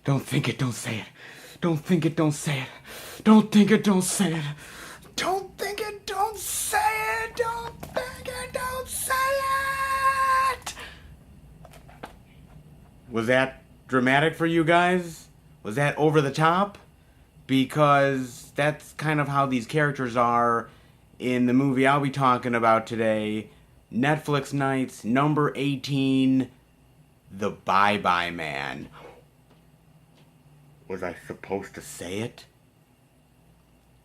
Don't think it, don't say it. Don't think it, don't say it. Don't think it, don't say it. Don't think it, don't say it. Don't think it, don't say it. Was that dramatic for you guys? Was that over the top? Because that's kind of how these characters are in the movie I'll be talking about today. Netflix Nights, number 18, The Bye Bye Man. Was I supposed to say it?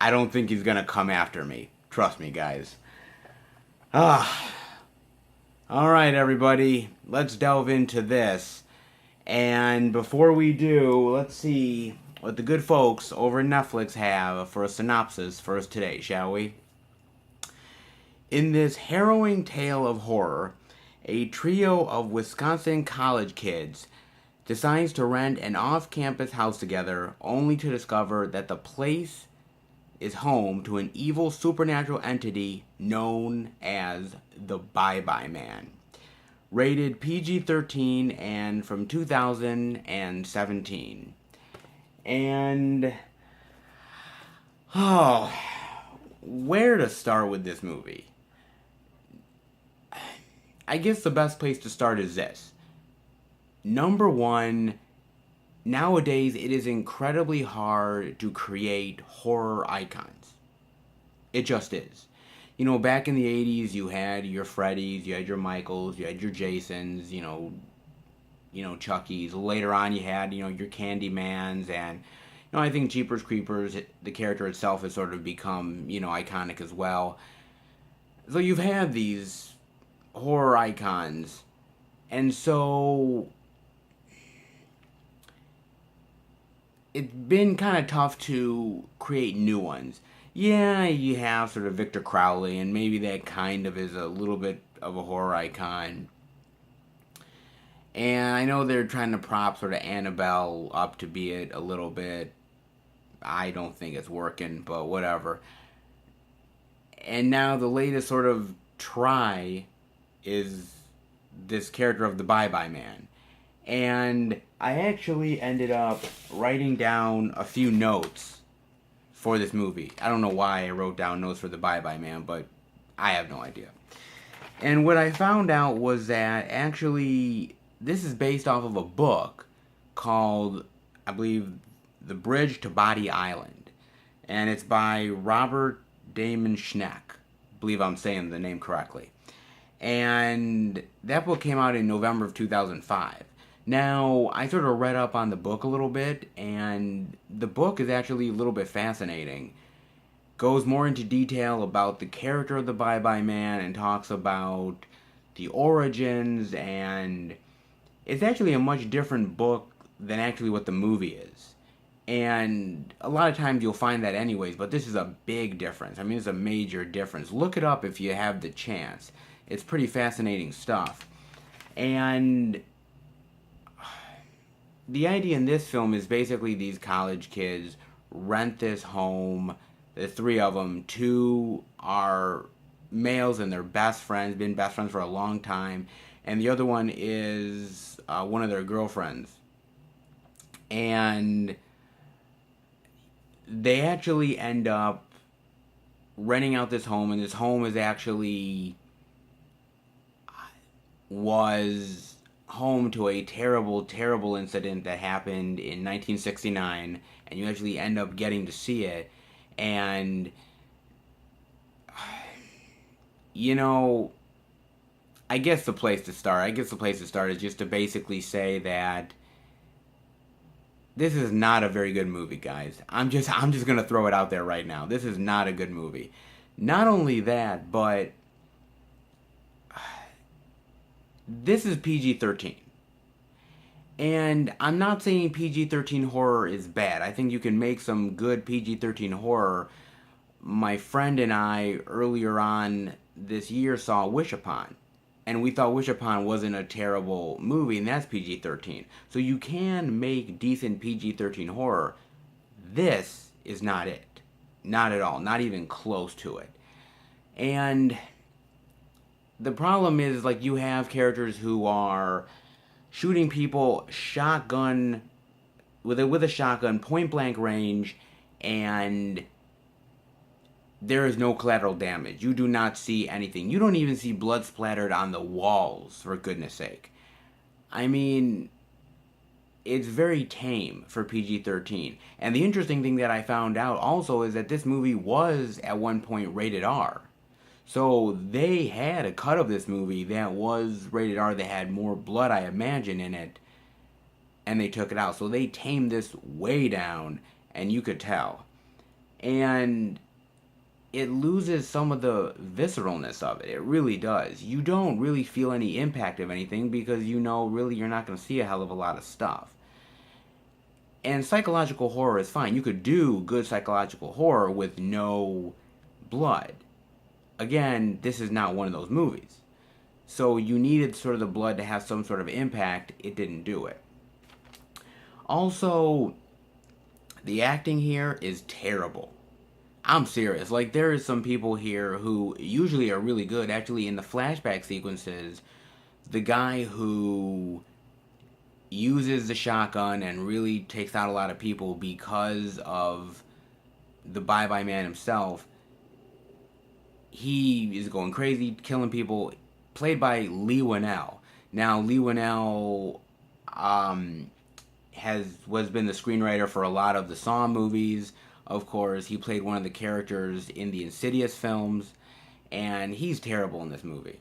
I don't think he's gonna come after me. Trust me, guys. Alright, everybody. Let's delve into this. And before we do, let's see what the good folks over at Netflix have for a synopsis for us today, shall we? In this harrowing tale of horror, a trio of Wisconsin college kids decides to rent an off-campus house together, only to discover that the place is home to an evil supernatural entity known as the Bye Bye Man. Rated PG-13 and from 2017. And where to start with this movie? I guess the best place to start is this. Number one, nowadays it is incredibly hard to create horror icons. It just is. You know, back in the 80s, you had your Freddys, you had your Michaels, you had your Jasons, you know, Chuckies. Later on, you had, your Candymans, and, I think Jeepers Creepers, the character itself has sort of become, iconic as well. So you've had these horror icons, and so it's been kind of tough to create new ones. Yeah, you have sort of Victor Crowley, and maybe that kind of is a little bit of a horror icon. And I know they're trying to prop sort of Annabelle up to be it a little bit. I don't think it's working, but whatever. And now the latest sort of try is this character of the Bye Bye Man. And I actually ended up writing down a few notes for this movie. I don't know why I wrote down notes for the Bye Bye Man, but I have no idea. And what I found out was that actually this is based off of a book called, I believe, The Bridge to Body Island. And it's by Robert Damon Schneck. I believe I'm saying the name correctly. And that book came out in November of 2005. Now, I sort of read up on the book a little bit, and the book is actually a little bit fascinating. Goes more into detail about the character of the Bye Bye Man and talks about the origins, and it's actually a much different book than actually what the movie is. And a lot of times you'll find that anyways, but this is a big difference. I mean, it's a major difference. Look it up if you have the chance. It's pretty fascinating stuff. And the idea in this film is basically these college kids rent this home. The three of them, two are males and they're best friends, been best friends for a long time. And the other one is one of their girlfriends. And they actually end up renting out this home, and this home is actually was home to a terrible, terrible incident that happened in 1969, and you actually end up getting to see it. And I guess the place to start is just to basically say that this is not a very good movie, guys. I'm just gonna throw it out there right now. This is not a good movie. Not only that, but this is PG-13. And I'm not saying PG-13 horror is bad. I think you can make some good PG-13 horror. My friend and I, earlier on this year, saw Wish Upon. And we thought Wish Upon wasn't a terrible movie, and that's PG-13. So you can make decent PG-13 horror. This is not it. Not at all. Not even close to it. And the problem is, like, you have characters who are shooting people shotgun with a shotgun, point blank range, and there is no collateral damage. You do not see anything. You don't even see blood splattered on the walls, for goodness sake. I mean, it's very tame for PG-13. And the interesting thing that I found out also is that this movie was at one point rated R. So they had a cut of this movie that was rated R that had more blood, I imagine, in it. And they took it out. So they tamed this way down, and you could tell. And it loses some of the visceralness of it. It really does. You don't really feel any impact of anything because you know really you're not going to see a hell of a lot of stuff. And psychological horror is fine. You could do good psychological horror with no blood. Again, this is not one of those movies. So you needed sort of the blood to have some sort of impact. It didn't do it. Also, the acting here is terrible. I'm serious. Like, there is some people here who usually are really good. Actually, in the flashback sequences, the guy who uses the shotgun and really takes out a lot of people because of the Bye-Bye Man himself, he is going crazy, killing people, played by Lee Winnell. Now, Lee Winnell was been the screenwriter for a lot of the Saw movies. Of course, he played one of the characters in the Insidious films, and he's terrible in this movie.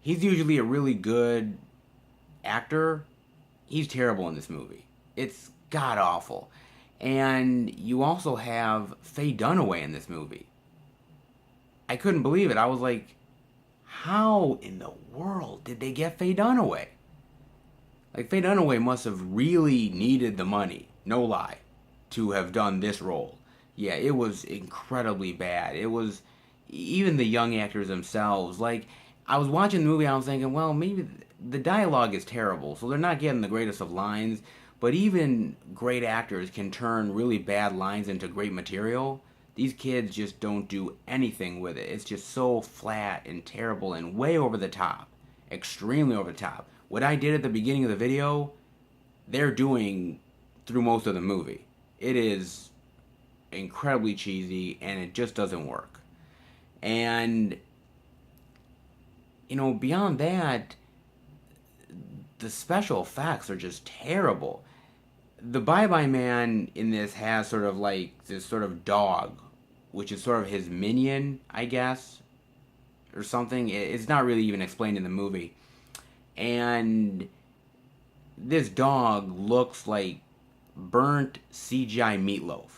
He's usually a really good actor. He's terrible in this movie. It's god-awful. And you also have Faye Dunaway in this movie. I couldn't believe it. I was like, how in the world did they get Faye Dunaway? Like, Faye Dunaway must have really needed the money, no lie, to have done this role. Yeah, it was incredibly bad. It was, even the young actors themselves, like, I was watching the movie, I was thinking, well, maybe the dialogue is terrible, so they're not getting the greatest of lines, but even great actors can turn really bad lines into great material. These kids just don't do anything with it. It's just so flat and terrible and way over the top. Extremely over the top. What I did at the beginning of the video, they're doing through most of the movie. It is incredibly cheesy, and it just doesn't work. And, you know, beyond that, the special effects are just terrible. The Bye-Bye Man in this has sort of like this sort of dog, which is sort of his minion, I guess, or something. It's not really even explained in the movie. And this dog looks like burnt CGI meatloaf.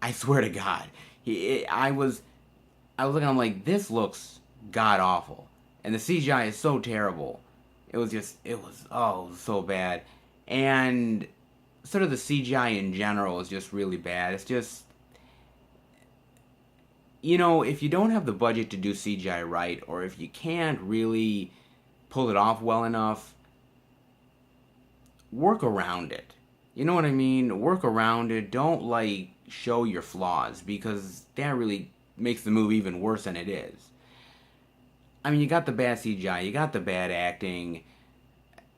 I swear to God. I was looking, I'm like, this looks god-awful. And the CGI is so terrible. It was so bad. And sort of the CGI in general is just really bad. It's just, you know, if you don't have the budget to do CGI right, or if you can't really pull it off well enough, work around it. You know what I mean? Work around it. Don't, like, show your flaws, because that really makes the movie even worse than it is. I mean, you got the bad CGI, you got the bad acting,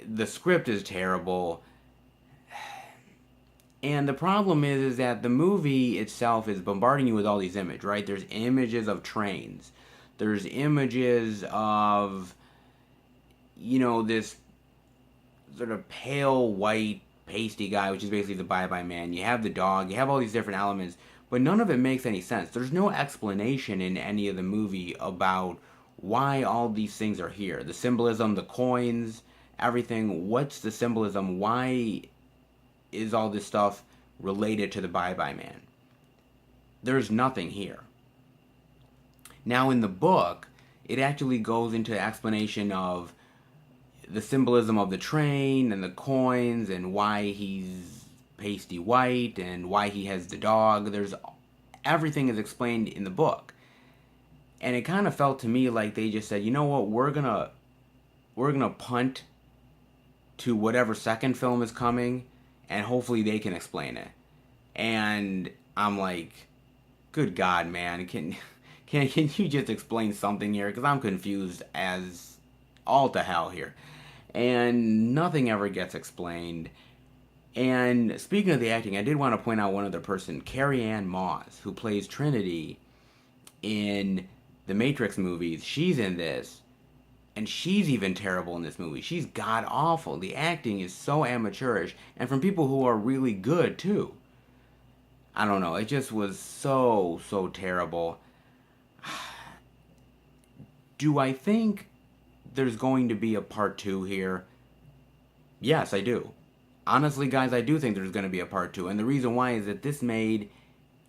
the script is terrible, and the problem is that the movie itself is bombarding you with all these images, right? There's images of trains, there's images of, you know, this sort of pale white pasty guy, which is basically the Bye-Bye Man. You have the dog, you have all these different elements, but none of it makes any sense. There's no explanation in any of the movie about why all these things are here. The symbolism, the coins, everything. What's the symbolism? Why is all this stuff related to the Bye-Bye Man? There's nothing here. Now in the book, it actually goes into explanation of the symbolism of the train and the coins and why he's pasty white and why he has the dog. Everything is explained in the book. And it kind of felt to me like they just said, you know what, we're gonna punt to whatever second film is coming, and hopefully they can explain it. And I'm like, good God, man, can you just explain something here? Because I'm confused as all to hell here. And nothing ever gets explained. And speaking of the acting, I did want to point out one other person, Carrie Ann Moss, who plays Trinity in the Matrix movies. She's in this, and she's even terrible in this movie. She's god awful. The acting is so amateurish, and from people who are really good too. I don't know. It just was so terrible. Do I think there's going to be a part two here? Yes, I do. Honestly, guys, I do think there's going to be a part two. And the reason why is that this made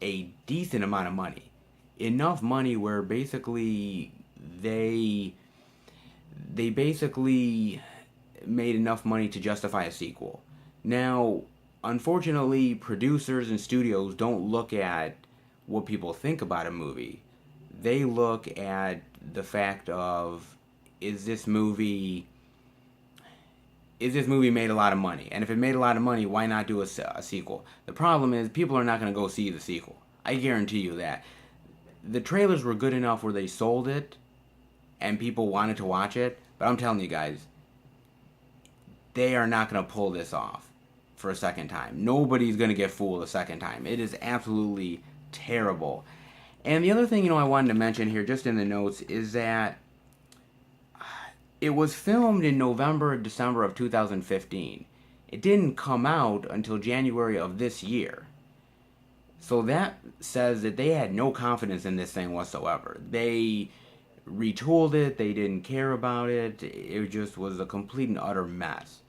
a decent amount of money. Enough money where basically they basically made enough money to justify a sequel. Now, unfortunately, producers and studios don't look at what people think about a movie. They look at the fact of, is this movie made a lot of money? And if it made a lot of money, why not do a sequel? The problem is people are not going to go see the sequel. I guarantee you that. The trailers were good enough where they sold it and people wanted to watch it, but I'm telling you guys, they are not going to pull this off for a second time. Nobody's going to get fooled a second time. It is absolutely terrible. And the other thing, I wanted to mention here just in the notes is that it was filmed in November or December of 2015. It didn't come out until January of this year. So that says that they had no confidence in this thing whatsoever. They retooled it. They didn't care about it. It just was a complete and utter mess.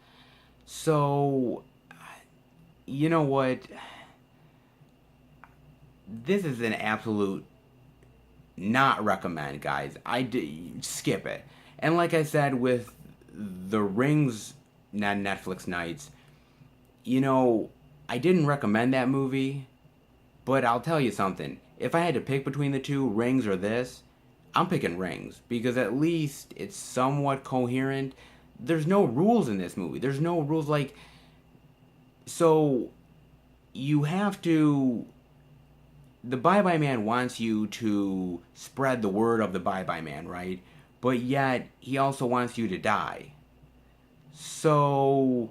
So, you know what? This is an absolute not recommend, guys. Skip it. And like I said with the Rings Netflix Nights, I didn't recommend that movie, but I'll tell you something. If I had to pick between the two, Rings or this, I'm picking Rings, because at least it's somewhat coherent. There's no rules in this movie. There's no rules so you have to... The Bye-Bye Man wants you to spread the word of the Bye-Bye Man, right? But yet, he also wants you to die. So,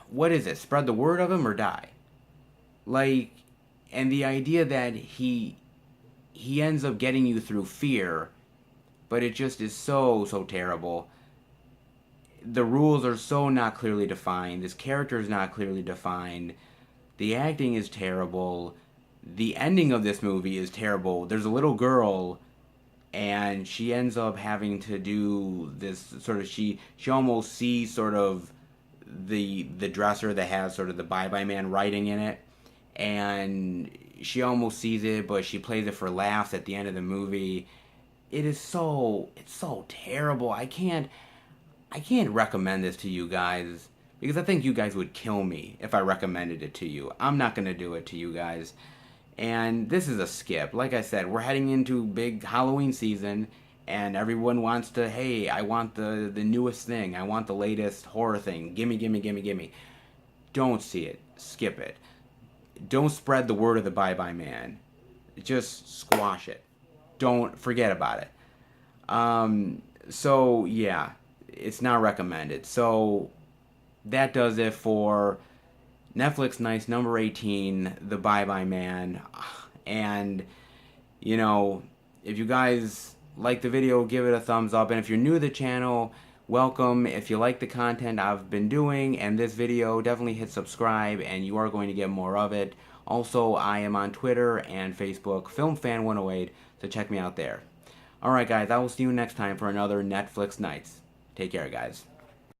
what is it? Spread the word of him or die? And the idea that he ends up getting you through fear, but it just is so terrible. The rules are so not clearly defined. This character is not clearly defined. The acting is terrible. The ending of this movie is terrible. There's a little girl, and she ends up having to do this sort of... She almost sees sort of the dresser that has sort of the Bye-Bye Man writing in it, and she almost sees it, but she plays it for laughs at the end of the movie. It's so terrible. I can't recommend this to you guys, because I think you guys would kill me if I recommended it to you. I'm not going to do it to you guys. And this is a skip. Like I said, we're heading into big Halloween season, and everyone wants to, hey, I want the newest thing. I want the latest horror thing. Gimme. Don't see it. Skip it. Don't spread the word of the Bye-Bye Man. Just squash it. Don't forget about it. So, yeah, it's not recommended. So, that does it for Netflix Nights number 18, The Bye-Bye Man. And, if you guys like the video, give it a thumbs up. And if you're new to the channel, welcome. If you like the content I've been doing and this video, definitely hit subscribe, and you are going to get more of it. Also, I am on Twitter and Facebook, FilmFan108, so check me out there. Alright guys, I will see you next time for another Netflix Nights. Take care, guys.